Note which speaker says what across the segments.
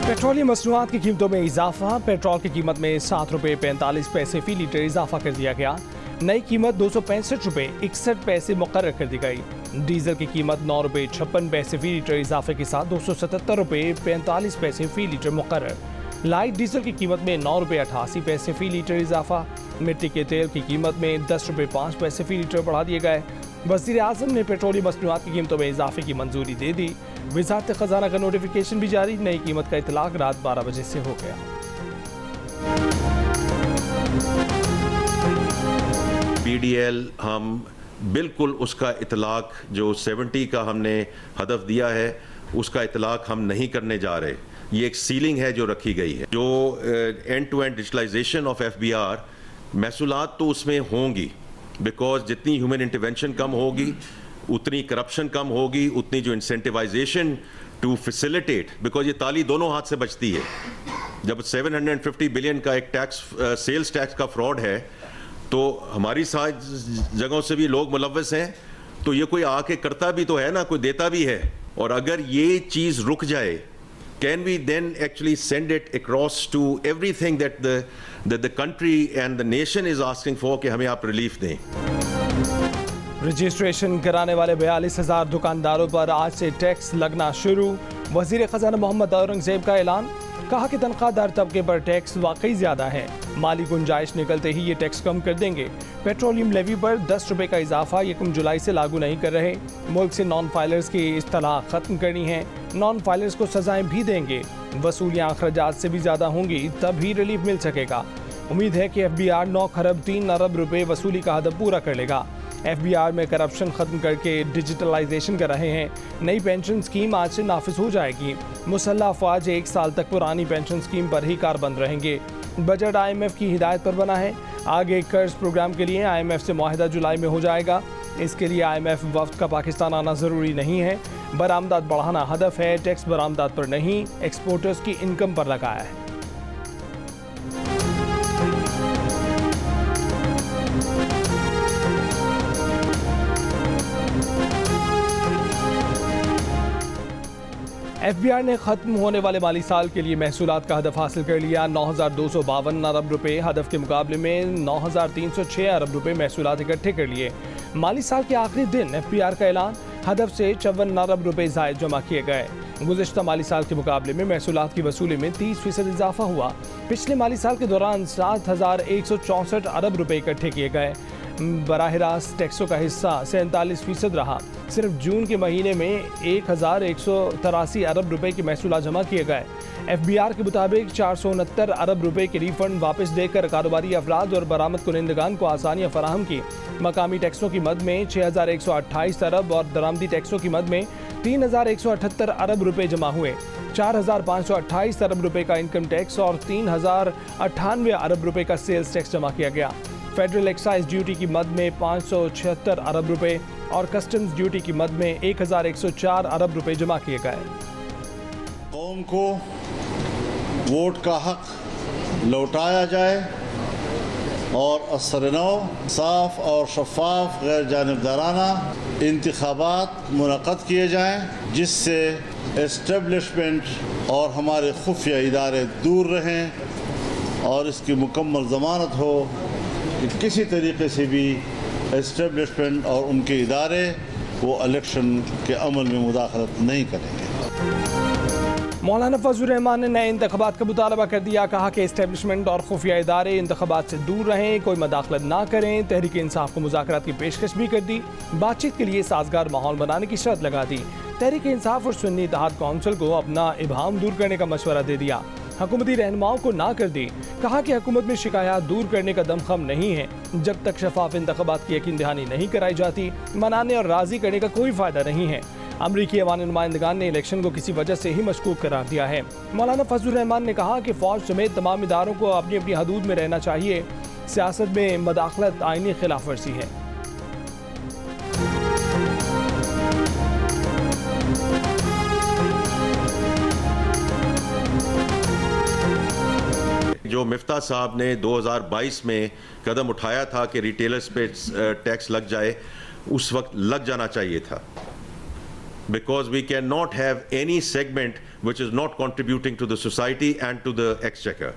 Speaker 1: Petroleum मसनूआत की कीमतों में इजाफा। पेट्रोल की कीमत में 7 रुपये 45 पैसे फी लीटर इजाफा कर दिया गया। नई कीमत 265 रुपये 61 पैसे मुकर्रर कर दी गई। डीजल की कीमत 9 रुपये 56 पैसे फी लीटर इजाफे के साथ 277 रुपये 45 पैसे फी लीटर मुकर्रर। लाइट डीजल की कीमत में 9 रुपये 88 पैसे फी लीटर इजाफा। मिट्टी के तेल की कीमत में 10 रुपये 5 पैसे फी लीटर बढ़ा दिए गए। वज़ीर आज़म ने पेट्रोलियम मसनूआत की कीमतों में इजाफे की मंजूरी दे दी। वज़ारत ख़ज़ाना का नोटिफिकेशन भी जारी। नई कीमत का इतलाक रात 12 बजे से हो गया।
Speaker 2: PDL हम बिल्कुल उसका इतलाक जो 70 का हमने हदफ दिया है उसका इतलाक हम नहीं करने जा रहे। ये एक सीलिंग है जो रखी गई है। जो end to end digitalization of FBR महसूलात तो उसमें होंगी, बिकॉज जितनी ह्यूमन इंटरवेंशन कम होगी उतनी करप्शन कम होगी, उतनी जो इंसेंटिवाइजेशन टू फैसिलिटेट, बिकॉज ये ताली दोनों हाथ से बचती है। जब 750 बिलियन का एक टैक्स सेल्स टैक्स का फ्रॉड है तो हमारी सारी जगहों से भी लोग मुलव्वस हैं, तो ये कोई आके करता भी तो है ना, कोई देता भी है। और अगर ये चीज़ रुक जाए, can we then actually send it across to everything that the country and the nation is asking for कि हमें आप रिलीफ दें।
Speaker 1: रजिस्ट्रेशन कराने वाले 42,000 दुकानदारों पर आज से टैक्स लगना शुरू। वज़ीर ख़ज़ाना मोहम्मद औरंगज़ेब का ऐलान। कहा कि तनख्वाहदार तबके पर टैक्स वाकई ज़्यादा है, माली गुंजाइश निकलते ही ये टैक्स कम कर देंगे। पेट्रोलियम लेवी पर 10 रुपये का इजाफा 1 जुलाई से लागू नहीं कर रहे। मुल्क से नॉन फाइलर्स की इस्तलाह ख़त्म करनी है। नॉन फाइलर्स को सजाएं भी देंगे। वसूलियाँ अखराजात से भी ज़्यादा होंगी, तभी रिलीफ मिल सकेगा। उम्मीद है कि FBR 9 खरब 3 अरब रुपये वसूली का हदफ पूरा कर लेगा। FBR में करप्शन खत्म करके डिजिटलाइजेशन कर रहे हैं। नई पेंशन स्कीम आज से नाफिज हो जाएगी। मुसल्लह अफवाज 1 साल तक पुरानी पेंशन स्कीम पर ही कारबंद रहेंगे। बजट IMF की हिदायत पर बना है। आगे कर्ज प्रोग्राम के लिए IMF से मुआहदा जुलाई में हो जाएगा। इसके लिए IMF वफ्द का पाकिस्तान आना ज़रूरी नहीं है। बरामदात बढ़ाना हदफ है। टैक्स बरामदात पर नहीं, एक्सपोर्टर्स की इनकम पर लगाया है। FBR ने खत्म होने वाले माली साल के लिए महसूलात का हदफ हासिल कर लिया। 9,252 अरब रुपए। हदफ के मुकाबले में 9,306 अरब रुपए महसूलात इकट्ठे कर लिए। माली साल के आखिरी दिन FBR का ऐलान। हदफ से 54 अरब रुपए ज़ायद जमा किए गए। गुज़िश्ता माली साल के मुकाबले में महसूलात की वसूली में 30% इजाफा हुआ। पिछले माली साल के दौरान 7,164 अरब रुपए इकट्ठे किए गए। बराह रास्त टैक्सों का हिस्सा 47% रहा। सिर्फ जून के महीने में 1,183 अरब रुपए के महसूल जमा किए गए। FBR के मुताबिक 469 अरब रुपए के रिफंड वापस देकर कारोबारी अफराद और बरामद कुनिंदगान को आसानियाँ फराहम की। मकामी टैक्सों की मद में 6,128 अरब और दरामदी टैक्सों की मद में 3,178 अरब रुपए जमा हुए। 4,528 अरब रुपए का इनकम टैक्स और 3,098 अरब रुपए का सेल्स टैक्स जमा किया गया। फेडरल एक्साइज ड्यूटी की मद में 576 अरब रुपए और कस्टम्स ड्यूटी की मद में 1,104 अरब रुपए जमा किए गए।
Speaker 3: कौम को वोट का हक लौटाया जाए और असर-ए-नौ साफ और शफाफ गैर जानिबदाराना इंतखाबात मुनक़्क़द किए जाएँ, जिससे एस्टेब्लिशमेंट और हमारे खुफिया इदारे दूर रहें और इसकी मुकम्मल ज़मानत हो कि किसी तरीके से भी एस्टेब्लिशमेंट और उनके इदारे वो इलेक्शन के अमल में मुदाखलत नहीं करेंगे।
Speaker 1: मौलाना फजलुर रहमान ने नए इंतखाबात का मुतालबा कर दिया। कहा कि एस्टेब्लिशमेंट और खुफिया इदारे इंतखाबात से दूर रहें, कोई मदाखलत ना करें। तहरीक इंसाफ को मुज़ाकरात की पेशकश भी कर दी। बातचीत के लिए साजगार माहौल बनाने की शर्त लगा दी। तहरीक इंसाफ और सुन्नी इत्तेहाद कौंसिल को अपना इबहाम दूर करने का मशवरा दे दिया। हुकूमती रहनुमाओं को ना कर दी। कहा कि हुकूमत में शिकायत दूर करने का दमखम नहीं है। जब तक शफाफ इंतखाबात की यकीन दहानी नहीं कराई जाती, मनाने और राजी करने का कोई फ़ायदा नहीं है। अमरीकी अवानी नुमाइंदगान ने इलेक्शन को किसी वजह से ही मशकूक करार दिया है। मौलाना फजलुर रहमान ने कहा कि फ़ौज समेत तमाम इदारों को अपनी अपनी हदूद में रहना चाहिए। सियासत में मदाखलत आईनी खिलाफ वर्जी है।
Speaker 2: जो मिफ्ता साहब ने 2022 में कदम उठाया था कि रिटेलर्स पे टैक्स लग जाए, उस वक्त लग जाना चाहिए था। because we cannot have any segment which is not contributing to the society and to the exchequer.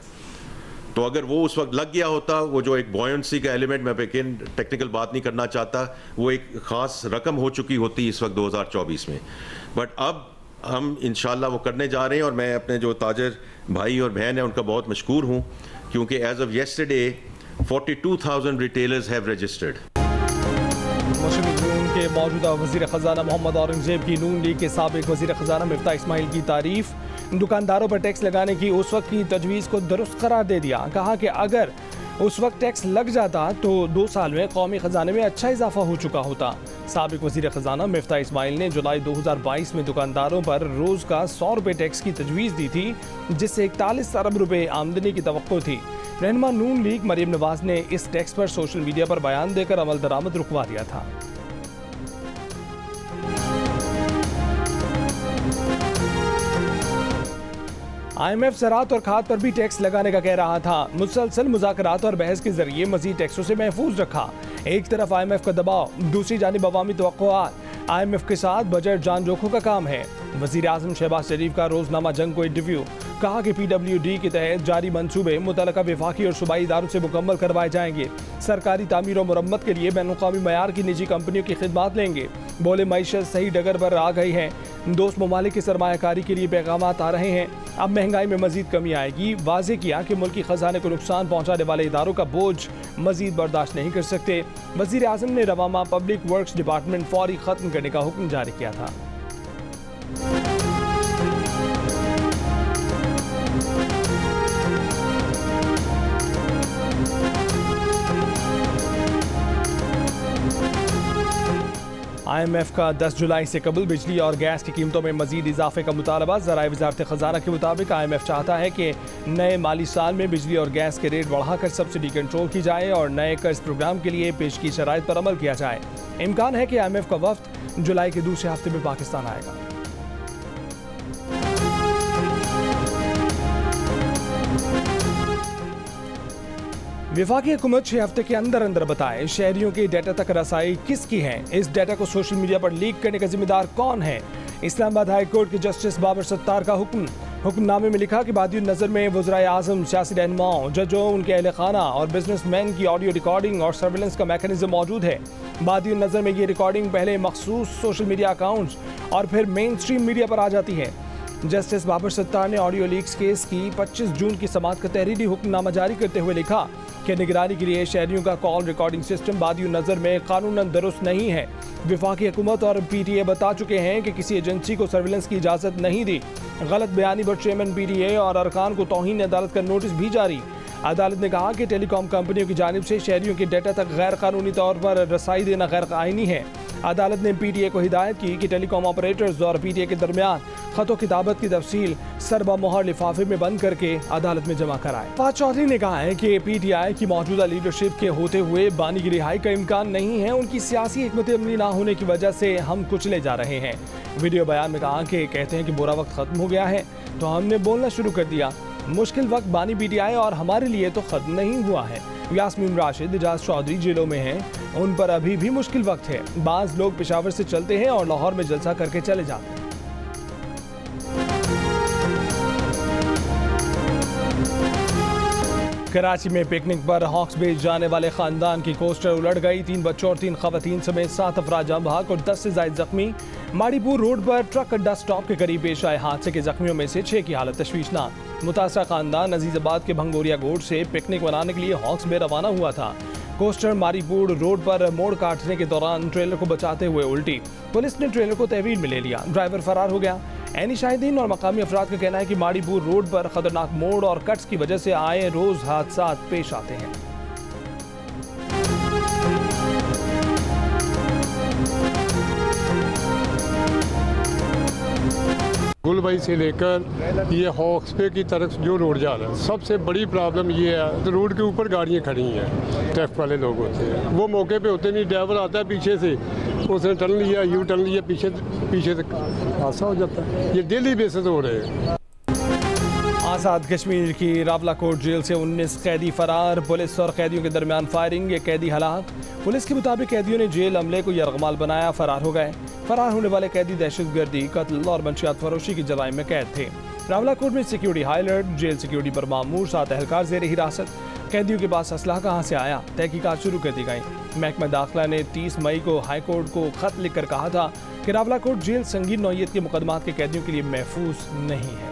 Speaker 2: तो अगर वो उस वक्त लग गया होता, वो जो एक बॉयंसी का एलिमेंट, मैं लेकिन टेक्निकल बात नहीं करना चाहता, वो एक ख़ास रकम हो चुकी होती इस वक्त 2024 में। बट अब हम इंशाल्लाह वो करने जा रहे हैं, और मैं अपने जो ताजर भाई और बहन हैं उनका बहुत मशकूर हूँ, क्योंकि as of yesterday 42,000 retailers have registered.
Speaker 1: मुस्लिम नून के मौजूदा वज़ीर ख़ज़ाना मोहम्मद औरंगज़ेब की नून लीग के साबिक़ वज़ीर ख़ज़ाना मिफ्ता इस्माइल की तारीफ़। दुकानदारों पर टैक्स लगाने की उस वक्त की तजवीज़ को दुरुस्त करार दे दिया। कहा कि अगर उस वक्त टैक्स लग जाता तो 2 साल में कौमी ख़जाने में अच्छा इजाफा हो चुका होता। साबिक़ वज़ीर ख़ज़ाना मिफ्ता इस्माइल ने जुलाई 2022 में दुकानदारों पर रोज़ का 100 रुपये टैक्स की तजवीज़ दी थी, जिससे 41 अरब रुपये आमदनी की तवक्को थी। रहनुमा नून लीग मरीम नवाज ने इस टैक्स पर सोशल मीडिया पर बयान देकर अमल दरामद रुकवा दिया था। IMF ज़राअत और खाद पर भी टैक्स लगाने का कह रहा था। मुसलसल मुज़ाकरात और बहस के जरिए मज़ीद टैक्सों से महफूज रखा। एक तरफ IMF का दबाव, दूसरी जानिब अवामी तवक्कुआत। IMF के साथ बजट जान जोखों का काम है। वज़ीर आज़म शहबाज शरीफ का रोज़नामा जंग को इंटरव्यू। कहा कि PWD के तहत जारी मंसूबे मुतलका वफाकी और सूबाई इदारों से मुकम्मल करवाए जाएंगे। सरकारी तामीर और मुरम्मत के लिए बैनुल-अक़वामी मयार की निजी कंपनियों की खिदमात लेंगे। बोले मईशत सही डगर पर आ गई है। दोस्त ममालिक की सरमायाकारी के लिए पैगामात आ रहे हैं। अब महंगाई में मजीद कमी आएगी। वाज़े किया कि मुल्की खजाने को नुकसान पहुँचाने वाले इदारों का बोझ मजीद बर्दाश्त नहीं कर सकते। वज़ीर आज़म ने रवामा पब्लिक वर्क्स डिपार्टमेंट फौरी ख़त्म करने का हुक्म जारी किया था। IMF का 10 जुलाई से कबल बिजली और गैस की कीमतों में मजीद इजाफे का मुतालबा। ज़राए वज़ारत ख़ज़ाना के मुताबिक IMF चाहता है कि नए माली साल में बिजली और गैस के रेट बढ़ाकर सब्सिडी कंट्रोल की जाए और नए कर्ज प्रोग्राम के लिए पेश की शराइत पर अमल किया जाए। इम्कान है कि IMF का वफ्द जुलाई के दूसरे हफ्ते में पाकिस्तान आएगा। वफाकी हुकूमत 6 हफ्ते के अंदर अंदर बताए शहरियों के डाटा तक रसाई किसकी है। इस डाटा को सोशल मीडिया पर लीक करने का जिम्मेदार कौन है। इस्लामाबाद हाई कोर्ट के जस्टिस बाबर सत्तार का हुक्म। हुक्मनामे में लिखा कि बादियुन नज़र में वज़राए आज़म, सियासी रहनुमाओं, जजों, उनके अहल खाना और बिजनेसमैन की ऑडियो रिकॉर्डिंग और सर्विलेंस का मैकेनिज्म मौजूद है। बादियुन नज़र में ये रिकॉर्डिंग पहले मखसूस सोशल मीडिया अकाउंट्स और फिर मेन स्ट्रीम मीडिया पर आ जाती है। जस्टिस बाबर सत्तार ने ऑडियो लीक्स केस की 25 जून की समाअत का तहरीरी हुक्मनामा जारी करते हुए लिखा कि निगरानी के लिए शहरियों का कॉल रिकॉर्डिंग सिस्टम बादियुन नज़र में कानूनन दुरुस्त नहीं है। वफाकी हुकूमत और PTA बता चुके हैं कि किसी एजेंसी को सर्विलेंस की इजाज़त नहीं दी। गलत बयानी पर चेयरमैन PTA और अरकान को तौहीन अदालत का नोटिस भी जारी। अदालत ने कहा कि टेलीकॉम कंपनियों की जानिब से शहरियों के डाटा तक गैर कानूनी तौर पर रसाई देना गैर आईनी है। अदालत ने PTA को हिदायत की कि टेलीकॉम ऑपरेटर्स और PTA के दरमियान खतो किताबत की तफसील सरबा मोहर लिफाफे में बंद करके अदालत में जमा कराए। फवाद चौधरी ने कहा है कि PTI की मौजूदा लीडरशिप के होते हुए बानी की रिहाई का इम्कान नहीं है। उनकी सियासी हिकमत अमली ना होने की वजह से हम कुचले जा रहे हैं। वीडियो बयान में कहा कि कहते हैं कि बुरा वक्त खत्म हो गया है तो हमने बोलना शुरू कर दिया। मुश्किल वक्त बानी PTI और हमारे लिए तो खत्म नहीं हुआ है। यास्मीन राशिद, इजाज चौधरी जेलों में हैं, उन पर अभी भी मुश्किल वक्त है। बाज लोग पेशावर से चलते हैं और लाहौर में जलसा करके चले जाते हैं। कराची में पिकनिक पर हॉक्स बीच जाने वाले खानदान की कोस्टर उलट गई। 3 बच्चों और 3 खवातीन समेत 7 अफराद जाम बहक और 10 से ज्यादा जख्मी। माड़ीपुर रोड पर ट्रक अड्डा स्टॉप के करीब पेश आए हादसे के जख्मियों में से 6 की हालत तशवीशनाक। मुतासरा खानदान अजीजाबाद के भंगोरिया गोड से पिकनिक मनाने के लिए हॉक्स में रवाना हुआ था। कोस्टर मारीपुर रोड पर मोड़ काटने के दौरान ट्रेलर को बचाते हुए उल्टी। पुलिस ने ट्रेलर को तहवील में ले लिया, ड्राइवर फरार हो गया। ऐनी शाहिदीन और मकामी अफराद का कहना है कि माड़ीपुर रोड पर खतरनाक मोड़ और कट्स की वजह से आए रोज हादसा पेश आते हैं।
Speaker 4: गुलबाई से लेकर ये हॉक्स पे की तरफ जो रोड जा रहा है, सबसे बड़ी प्रॉब्लम ये है तो रोड के ऊपर गाड़ियाँ खड़ी हैं। ट्रैफिक वाले लोग होते हैं, वो मौके पे होते नहीं। ड्राइवर आता है पीछे से, उसने टर्न लिया, यू टर्न लिया, पीछे से हादसा हो जाता है। ये डेली बेसिस हो रहे हैं।
Speaker 1: आज़ाद कश्मीर की रावलाकोट जेल से 19 कैदी फरार, पुलिस और कैदियों के दरमियान फायरिंग, एक कैदी हलाक। पुलिस के मुताबिक कैदियों ने जेल अमले को यरगमाल बनाया, फरार हो गए। फरार होने वाले कैदी दहशतगर्दी, कत्ल और मंशियात फरोशी की जराइम में कैद थे। रावलाकोट में security high alert, jail security पर मामूर, 7 एहलकार ज़ेर हिरासत। कैदियों के पास असलाह कहाँ से आया, तहकीकात शुरू कर दी गई। महकमा दाखिला ने 30 मई को हाईकोर्ट को खत लिखकर कहा था कि रावलाकोट जेल संगीन नौइयत के मुकदमात के कैदियों के लिए महफूज नहीं है।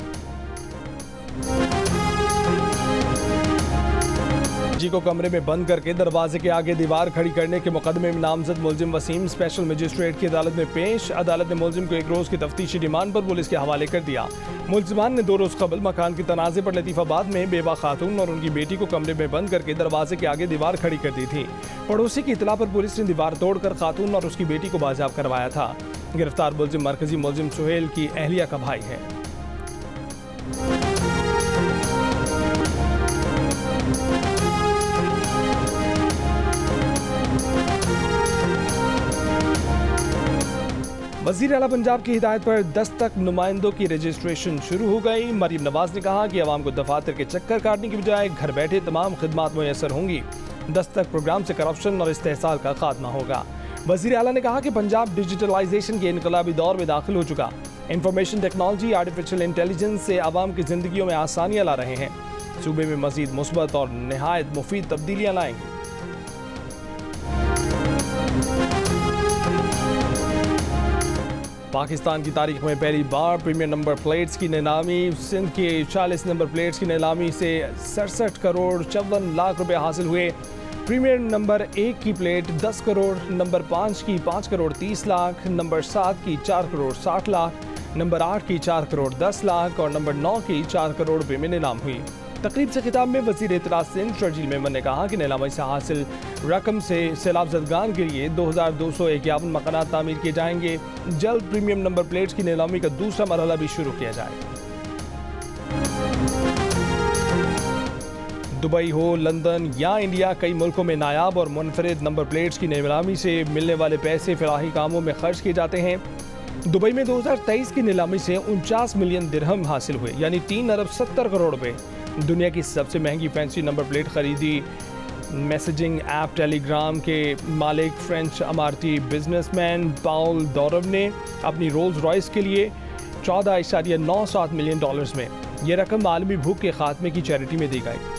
Speaker 1: जी को कमरे में बंद करके दरवाजे के आगे दीवार खड़ी करने के मुकदमे में नामजद मुलजिम वसीम स्पेशल मजिस्ट्रेट की अदालत में पेश। अदालत ने मुलजिम को 1 रोज की तफ्तीशी रिमांड पर पुलिस के हवाले कर दिया। मुलजिमान ने 2 रोज कबल मकान की तनाज़े पर लतीफ़ाबाद में बेवा खातून और उनकी बेटी को कमरे में बंद करके दरवाजे के आगे दीवार खड़ी कर दी थी। पड़ोसी की इतला पर पुलिस ने दीवार तोड़कर खातून और उसकी बेटी को बाजियाब करवाया था। गिरफ्तार मुलजिम मरकजी मुलजिम सुहेल की अहलिया का भाई है। वज़ीर आला पंजाब की हिदायत पर दस्तक नुमाइंदों की रजिस्ट्रेशन शुरू हो गई। मरीम नवाज ने कहा कि अवाम को दफातर के चक्कर काटने की बजाय घर बैठे तमाम खिदमात मुयसर होंगी। दस्तक प्रोग्राम से करप्शन और इस्तेहसाल का खात्मा होगा। वज़ीर आला ने कहा कि पंजाब डिजिटलाइजेशन के इनकलाबी दौर में दाखिल हो चुका। इंफॉर्मेशन टेक्नोलॉजी, आर्टिफिशियल इंटेलिजेंस से आवाम की जिंदगियों में आसानियाँ ला रहे हैं। सूबे में मजीद मुस्बत और नहायत मुफीद तब्दीलियाँ लाएंगे। पाकिस्तान की तारीख में पहली बार प्रीमियर नंबर प्लेट्स की नीलामी। सिंध के 40 नंबर प्लेट्स की नीलामी से 67 करोड़ 54 लाख रुपए हासिल हुए। प्रीमियर नंबर 1 की प्लेट 10 करोड़, नंबर 5 की 5 करोड़ 30 लाख, नंबर 7 की 4 करोड़ 60 लाख, नंबर 8 की 4 करोड़ 10 लाख और नंबर 9 की 4 करोड़ रुपए में नीलाम हुई। तकरीब से खिताब में वज़ीर इत्तलात सिंध शर्जील मेमन ने कहा कि नीलामी से हासिल रकम से सैलाब ज़दगान के लिए 2251 मकानात तामीर किए जाएंगे। जल्द प्रीमियम नंबर प्लेट्स की नीलामी का दूसरा मरहला भी शुरू किया जाएगा। दुबई हो, लंदन या इंडिया, कई मुल्कों में नायाब और मुनफरिद नंबर प्लेट्स की नीलामी से मिलने वाले पैसे फलाही कामों में खर्च किए जाते हैं। दुबई में 2023 की नीलामी से 49 मिलियन दिरहम हासिल हुए, यानी 3 अरब 70 करोड़ रुपए। दुनिया की सबसे महंगी फैंसी नंबर प्लेट खरीदी मैसेजिंग ऐप टेलीग्राम के मालिक फ्रेंच अमारती बिजनेसमैन पाउल डोरव ने अपनी रोल्स रॉयस के लिए 14.97 मिलियन डॉलर्स में। यह रकम आलमी भूख के खात्मे की चैरिटी में दी गई।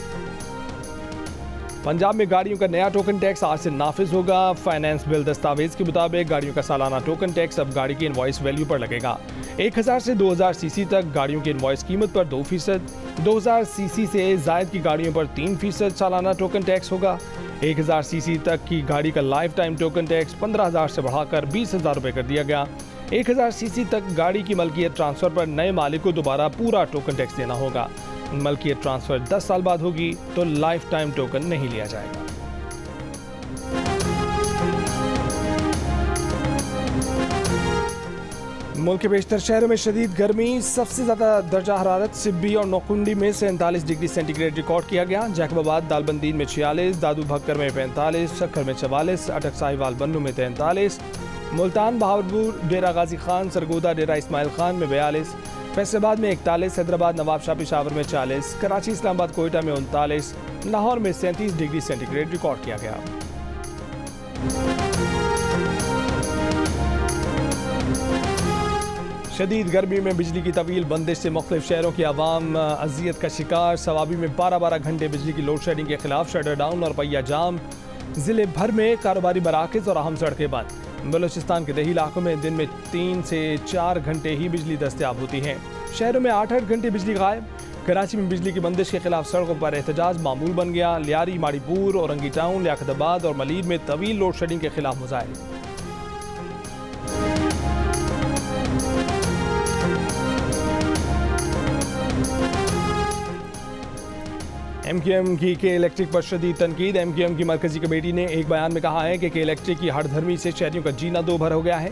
Speaker 1: पंजाब में गाड़ियों का नया टोकन टैक्स आज से नाफिज होगा। फाइनेंस बिल दस्तावेज के मुताबिक गाड़ियों का सालाना टोकन टैक्स अब गाड़ी की इनवॉइस वैल्यू पर लगेगा। 1000 से 2000 सीसी तक गाड़ियों की इनवॉइस कीमत पर 2%, 2000 सीसी से जायद की गाड़ियों पर 3% सालाना टोकन टैक्स होगा। 1000 सीसी तक की गाड़ी का लाइफ टाइम टोकन टैक्स 15,000 से बढ़ाकर 20,000 रुपये कर दिया गया। 1000 सीसी तक गाड़ी की मलकियत ट्रांसफर पर नए मालिक को दोबारा पूरा टोकन टैक्स देना होगा। मलकियत ट्रांसफर 10 साल बाद होगी तो लाइफ टाइम टोकन नहीं लिया जाएगा। मुल्क के बेशतर शहरों में शदीद गर्मी। सबसे ज़्यादा दर्जा हरारत सिब्बी और नौकुंडी में 47 डिग्री सेंटीग्रेड रिकॉर्ड किया गया। जैकबाबाद दालबंदीन में 46, दादू भक्कर में 45, शक्कर में 44, अटक साहिवाल बन्नू में 43, मुल्तान बहावलपुर डेरा गाजी खान सरगोदा डेरा इस्माइल खान में 42, फैसलाबाद में 41, हैदराबाद नवाब शाह पेशावर में 40, कराची इस्लामाबाद कोयटा में 39, लाहौर में 37 डिग्री सेंटीग्रेड रिकॉर्ड किया गया। शदीद गर्मी में बिजली की तवील बंदिश से मुख्तलिफ शहरों की आवाम अजियत का शिकार। सवाबी में 12-12 घंटे बिजली की लोड शेडिंग के खिलाफ शटर डाउन और पहिया जाम। ज़िले भर में कारोबारी मराकज़ और अहम सड़कें बंद। बलूचिस्तान के दही इलाकों में दिन में 3 से 4 घंटे ही बिजली दस्तयाब होती है। शहरों में 8-8 घंटे बिजली गायब। कराची में बिजली की बंदिश के खिलाफ सड़कों पर एहतजाज मामूल बन गया। लियारी, माड़ीपुर, औरंगी टाउन, लियाकताबाद और मलीर में तवील लोड शेडिंग के खिलाफ मुजाहिरे। MQM की के इलेक्ट्रिक पर शदीद तनकीद। MQM की मरकजी कमेटी ने एक बयान में कहा है कि के इलेक्ट्रिक की हरधर्मी से शहरियों का जीना दो भर हो गया है।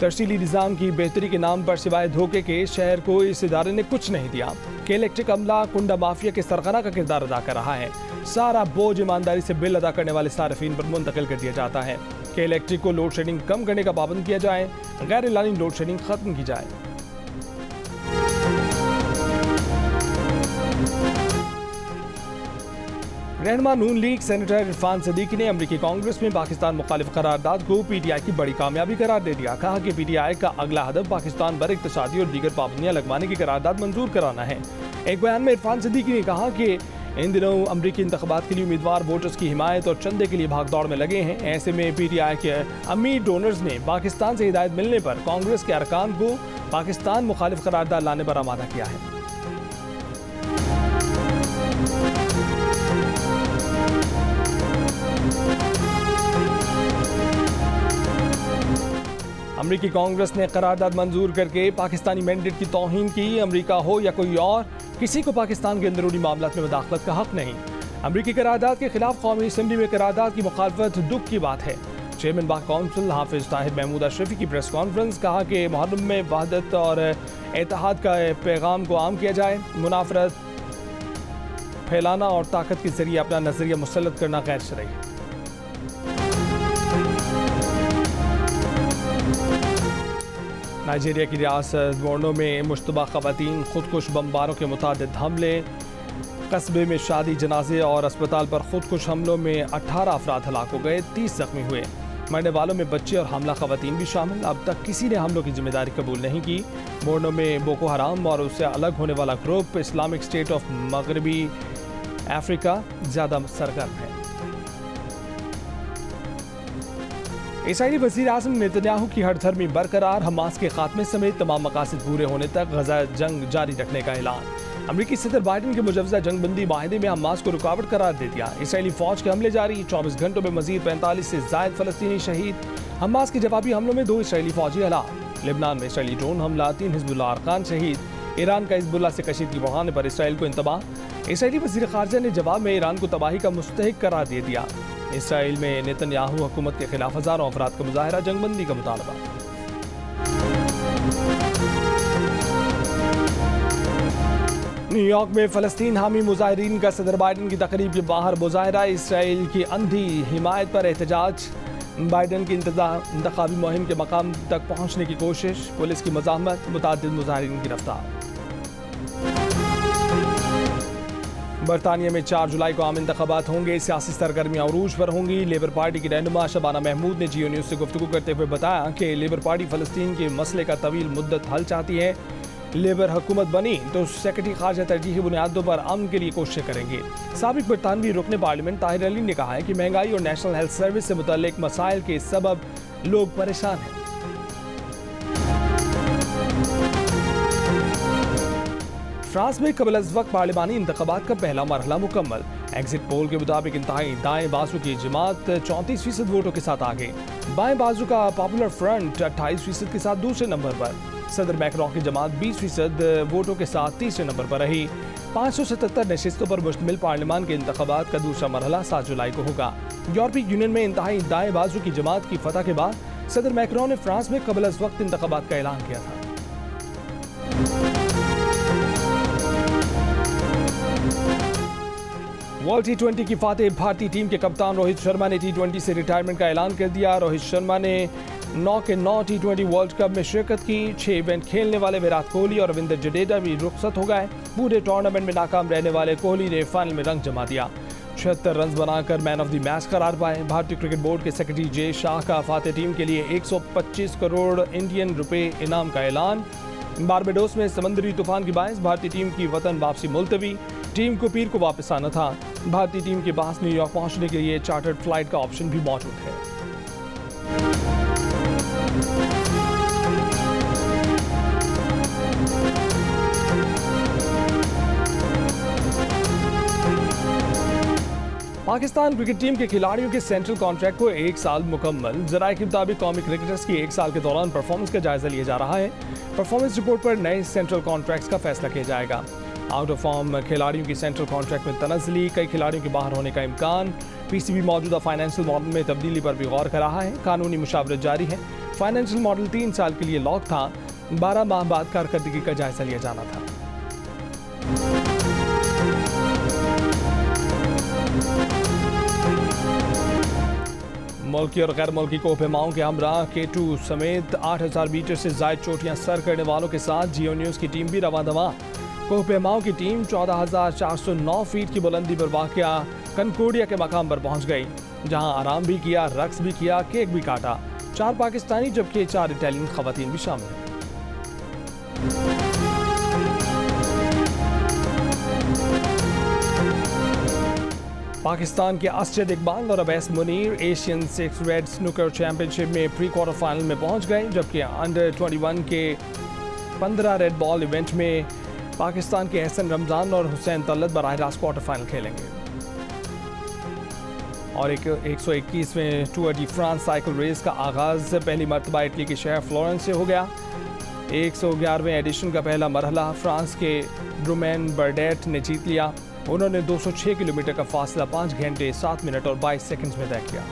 Speaker 1: तरसीली निज़ाम की बेहतरी के नाम पर सिवाय धोखे के शहर को इस इदारे ने कुछ नहीं दिया। के इलेक्ट्रिक अमला कुंडा माफिया के सरगना का किरदार अदा कर रहा है। सारा बोझ ईमानदारी से बिल अदा करने वाले सार्फिन पर मुंतकिल कर दिया जाता है। के इलेक्ट्रिक को लोड शेडिंग कम करने का पाबंद किया जाए, गैर एलानी लोड शेडिंग खत्म की जाए। रहनुमा नून लीग सेनेटर इरफान सदीकी ने अमरीकी कांग्रेस में पाकिस्तान मुखालिफ करारदाद को पीटीआई की बड़ी कामयाबी करार दे दिया। कहा कि पीटीआई का अगला हदफ पाकिस्तान पर इक्तिसादी और दीगर पाबंदियां लगवाने की करारदाद मंजूर कराना है। एक बयान में इरफान सदीकी ने कहा कि इन दिनों अमरीकी इंतखाबात के लिए उम्मीदवार वोटर्स की हिमायत और चंदे के लिए भागदौड़ में लगे हैं। ऐसे में पीटीआई के अमीर डोनर्स ने पाकिस्तान से हिदायत मिलने पर कांग्रेस के अरकान को पाकिस्तान मुखालिफ करारदाद लाने पर आमादा किया है। अमरीकी कांग्रेस ने करारदाद मंजूर करके पाकिस्तानी मैंडेट की तौहीन की। अमरीका हो या कोई और, किसी को पाकिस्तान के अंदरूनी मामलात में मुदाखलत का हक नहीं। अमरीकी करारदाद के खिलाफ कौमी असम्बली में करारदाद की मुखालफत दुख की बात है। चेयरमैन बाग कौंसिल हाफिज ताहिर महमूद अशरफी की प्रेस कॉन्फ्रेंस। कहा कि मुहर्रम में वहदत और इत्तेहाद का पैगाम को आम किया जाए। मुनाफरत फैलाना और ताकत के जरिए अपना नजरिया मुसल्लत करना गैर शरई है। नाइजीरिया की रियासत बोर्नो में मुश्तबा खवातीन खुदकुश बमबारों के मुतादिद हमले। कस्बे में शादी, जनाजे और अस्पताल पर खुदकुश हमलों में 18 अफराद हलाक हो गए, 30 जख्मी हुए। मरने वालों में बच्चे और हमला खवातीन भी शामिल। अब तक किसी ने हमलों की जिम्मेदारी कबूल नहीं की। बोर्नो में बोको हराम और उससे अलग होने वाला ग्रुप इस्लामिक स्टेट ऑफ मगरबी अफ्रीका ज़्यादा सरगर्म है। इसराइली वज़ीर आज़म नेतन्याहू की हरधर्मी बरकरार। हमास के खात्मे समेत तमाम मकासद पूरे होने तक गज़ा जंग जारी रखने का ऐलान। अमरीकी सदर बाइडन के मुजवजा जंगबंदी माहिदे में हमास को रुकावट करार दे दिया। इसराइली फौज के हमले जारी। 24 घंटों में मजीद 45 से ज़ायद फ़लस्तीनी शहीद। हमास के जवाबी हमलों में 2 इसराइली फौजी हलाक। लेबनान में इसराइली ड्रोन हमला, 3 हिज़्बुल्लाह अरकान शहीद। ईरान का हिज़्बुल्लाह से कशीदगी बढ़ाने पर इसराइल को इंतबाह। इसराइली वज़ीर ख़ारजा ने जवाब में ईरान को तबाही का मुस्तहिक करार दे दिया। इसराइल में नेतन्याहू हुकूमत के खिलाफ हज़ारों अफराद का मुजाहरा, जंगबंदी का मुतालबा। न्यूयॉर्क में फ़लस्तीन हामी मुजाहिरीन का सदर बाइडन की तकरीब के बाहर मुजाहरा। इसराइल की अंधी हिमायत पर एहतजाज। बाइडन की इंतखाबी मुहिम के मकाम तक पहुँचने की कोशिश। पुलिस की मज़ाहमत, मुतअद्दिद मुजाहिरीन गिरफ्तार। बरतानिया में 4 जुलाई को आम इंतखाबात होंगे। सियासी सरगर्मियाँ अरूज पर होंगी। लेबर पार्टी की रहनुमा शबाना महमूद ने जियो न्यूज़ से गुफ्तगू करते हुए बताया कि लेबर पार्टी फ़लस्तीन के मसले का तवील मुद्दत हल चाहती है। लेबर हुकूमत बनी तो सेक्रेटरी खारजा तरजीही बुनियादों पर अमन के लिए कोशिशें करेंगे। साबिक बरतानवी रुकने पार्लियामेंट ताहिर अली ने कहा है कि महंगाई और नेशनल हेल्थ सर्विस से मुतल्लिक मसाइल के सबब लोग परेशान हैं। फ्रांस में कबल अज़ वक्त पार्लिमानी इंतखाबात का पहला मरहला मुकम्मल। एग्जिट पोल के मुताबिक इंतहाई दाएं बाजू की जमात 34% वोटों के साथ आगे। बाएं बाजू का पॉपुलर फ्रंट 28% के साथ दूसरे नंबर पर। सदर मैक्रोन की जमात 20% वोटों के साथ तीसरे नंबर पर रही। 577 नशिस्तों पर मुश्तमिल पार्लिमान के इंतखाबात का दूसरा मरहला 7 जुलाई को होगा। यूरोपीय यूनियन में इंतहाई दाएं बाजू की जमात की फतह के बाद सदर मैक्रोन ने फ्रांस में कबल अज़ वक्त इंतखाबात का ऐलान किया था। वर्ल्ड T20 की फातेह भारतीय टीम के कप्तान रोहित शर्मा ने T20 से रिटायरमेंट का ऐलान कर दिया। रोहित शर्मा ने 9 के 9 T20 वर्ल्ड कप में शिरकत की। 6 इवेंट खेलने वाले विराट कोहली और रविंद्र जडेजा भी रुखसत हो गए। पूरे टूर्नामेंट में नाकाम रहने वाले कोहली ने फाइनल में रंग जमा दिया। 76 रन बनाकर मैन ऑफ द मैच करार पाए। भारतीय क्रिकेट बोर्ड के सेक्रेटरी जे शाह का फातेह टीम के लिए 125 करोड़ इंडियन रुपए इनाम का ऐलान। बारबाडोस में समुद्री तूफान की बायस भारतीय टीम की वतन वापसी मुलतवी। टीम को पीर को वापस आना था। भारतीय टीम के पास न्यूयॉर्क पहुंचने के लिए चार्टर्ड फ्लाइट का ऑप्शन भी मौजूद है। पाकिस्तान क्रिकेट टीम के खिलाड़ियों के सेंट्रल कॉन्ट्रैक्ट को 1 साल मुकम्मल। ज़राए के मुताबिक कौमी क्रिकेटर्स की 1 साल के दौरान परफॉर्मेंस का जायजा लिया जा रहा है। परफॉर्मेंस रिपोर्ट पर नए सेंट्रल कॉन्ट्रैक्ट्स का फैसला किया जाएगा। आउट ऑफ फॉर्म खिलाड़ियों की सेंट्रल कॉन्ट्रैक्ट में तनज़ली, कई खिलाड़ियों के बाहर होने का इम्कान। पीसीबी मौजूदा फाइनेंशियल मॉडल में तब्दीली पर भी गौर कर रहा है। कानूनी मुशावरत जारी है। फाइनेंशियल मॉडल 3 साल के लिए लॉक था। 12 माह बाद कारकर्दगी का जायजा लिया जाना था। मुल्की और गैर मुल्की कोहपेमाओं के हमरा K2 समेत 8000 मीटर से ज़ायद चोटियां सर करने वालों के साथ जियो न्यूज़ की टीम भी रवां दवा। कोहपेमाओं की टीम 14,409 फीट की बुलंदी पर वाक़या कनकोडिया के मकाम पर पहुंच गई, जहां आराम भी किया, रक्स भी किया, केक भी काटा। 4 पाकिस्तानी जबकि 4 इटालियन खवातीन भी शामिल हैं। पाकिस्तान के असजद इकबाल और Awais Munir Asian 6 red snooker championship में प्री क्वार्टर फाइनल में पहुंच गए, जबकि अंडर 21 के 15 रेड बॉल इवेंट में पाकिस्तान के एहसन रमजान और हुसैन तलत बराह रास्त क्वार्टर फाइनल खेलेंगे। और 121वें Tour de France cycle race का आगाज पहली मरतबा इटली के शहर फ्लोरेंस से हो गया। 111वें एडिशन का पहला मरहला फ्रांस के ब्रूमेन बर्डेट ने जीत लिया। उन्होंने 206 किलोमीटर का फासला 5 घंटे 7 मिनट और 22 सेकंड्स में तय किया।